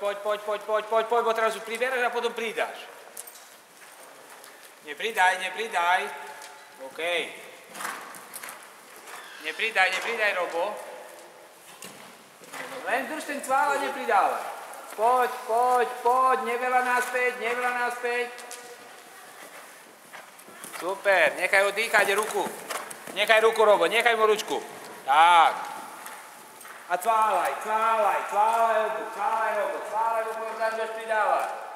poď, bo teraz už priberaš a potom pridáš. Nepridaj. OK. Nepridaj, Robo. Len drž ten cvál a nepridávaj. Poď, neveľa naspäť. Super, nechaj ho dýchať ruku. Nechaj ruku, Robo, nechaj mu ručku. Tak. A cválaj, Robo, tam budeš pridávať.